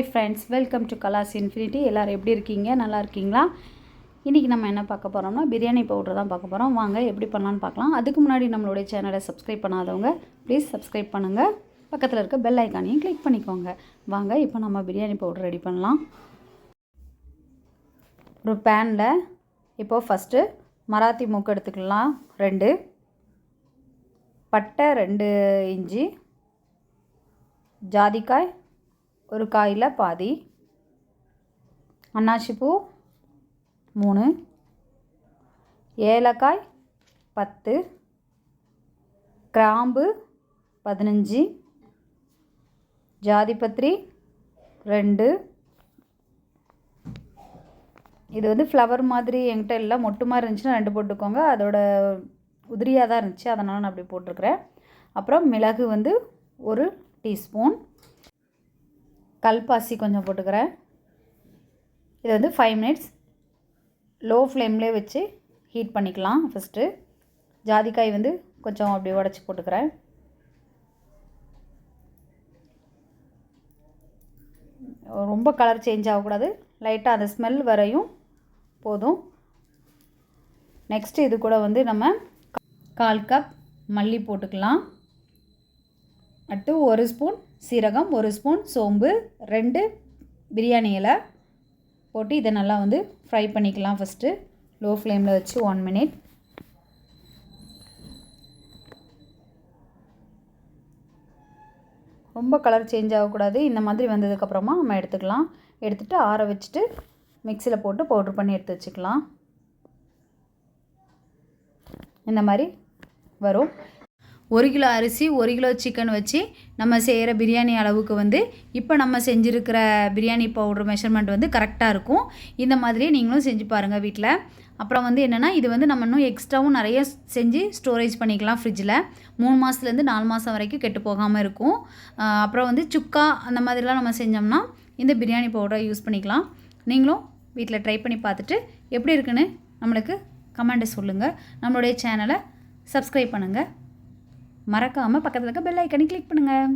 Hi friends, welcome to class infinity. எல்லோரும் எப்படி இருக்கீங்க? நல்லா இருக்கீங்களா? இன்றைக்கி நம்ம என்ன பார்க்க போகிறோம்னா பிரியாணி பவுடர் தான் பார்க்க போகிறோம். வாங்க எப்படி பண்ணலான்னு பார்க்கலாம். அதுக்கு முன்னாடி நம்மளுடைய சேனலை சப்ஸ்கிரைப் பண்ணாதவங்க ப்ளீஸ் சப்ஸ்கிரைப் பண்ணுங்கள். பக்கத்தில் இருக்க பெல் ஐக்கானையும் கிளிக் பண்ணிக்கோங்க. வாங்க இப்போ நம்ம பிரியாணி பவுடர் ரெடி பண்ணலாம். ஒரு பேனில் இப்போது ஃபஸ்ட்டு மராத்தி மூக்கு எடுத்துக்கலாம். 2 பட்டை, 2 இஞ்சி, ஜாதிக்காய் ஒரு காயில் பாதி, அன்னாசிப்பூ 3, ஏலக்காய் 10, கிராம்பு 15, ஜாதிபத்திரி 2. இது வந்து ஃப்ளவர் மாதிரி என்கிட்ட இல்லை, மொட்டு மாதிரி இருந்துச்சுன்னா 2 போட்டுக்கோங்க. அதோட உதிரியாக தான் இருந்துச்சு, அதனால் நான் அப்படி போட்டிருக்கிறேன். அப்புறம் மிளகு வந்து 1 டீஸ்பூன், கல்பாசி கொஞ்சம் போட்டுக்கிறேன். இது வந்து 5 மினிட்ஸ் லோ ஃப்ளேம்லேயே வச்சு ஹீட் பண்ணிக்கலாம். ஃபஸ்ட்டு ஜாதிக்காய் வந்து கொஞ்சம் அப்படி உடச்சி போட்டுக்கிறேன். ரொம்ப கலர் சேஞ்ச் ஆகக்கூடாது, லைட்டாக அந்த ஸ்மெல் வரையும் போதும். நெக்ஸ்ட்டு இது கூட வந்து நம்ம 1/4 கப் மல்லி போட்டுக்கலாம். அடுத்து 1 ஸ்பூன் சீரகம், 1 ஸ்பூன் சோம்பு, 2 பிரியாணி இலை போட்டு இதை நல்லா வந்து ஃப்ரை பண்ணிக்கலாம். ஃபஸ்ட்டு லோ ஃப்ளேமில் வச்சு 1 மினிட். ரொம்ப கலர் சேஞ்ச் ஆகக்கூடாது. இந்த மாதிரி வந்ததுக்கப்புறமா நம்ம எடுத்துக்கலாம். எடுத்துகிட்டு ஆற வச்சுட்டு மிக்சியில் போட்டு பவுட்ரு பண்ணி எடுத்து வச்சுக்கலாம். இந்த மாதிரி வரும். 1 கிலோ அரிசி, 1 கிலோ சிக்கன் வச்சு நம்ம செய்கிற பிரியாணி அளவுக்கு வந்து இப்போ நம்ம செஞ்சுருக்கிற பிரியாணி பவுட்ரு மெஷர்மெண்ட் வந்து கரெக்டாக இருக்கும். இந்த மாதிரியே நீங்களும் செஞ்சு பாருங்கள் வீட்டில். அப்புறம் வந்து என்னென்னா, இது வந்து நம்ம இன்னும் எக்ஸ்ட்ராவும் நிறைய செஞ்சு ஸ்டோரேஜ் பண்ணிக்கலாம் ஃப்ரிட்ஜில். 3 மாதத்துலேருந்து 4 மாதம் வரைக்கும் கெட்டு போகாமல் இருக்கும். அப்புறம் வந்து சுக்கா அந்த மாதிரிலாம் நம்ம செஞ்சோம்னா இந்த பிரியாணி பவுடரை யூஸ் பண்ணிக்கலாம். நீங்களும் வீட்டில் ட்ரை பண்ணி பார்த்துட்டு எப்படி இருக்குன்னு நம்மளுக்கு கமெண்ட்டை சொல்லுங்கள். நம்மளுடைய சேனலை சப்ஸ்கிரைப் பண்ணுங்கள். மறக்காமல் பக்கத்தில் இருக்க பெல் ஐக்கனை கிளிக் பண்ணுங்கள்.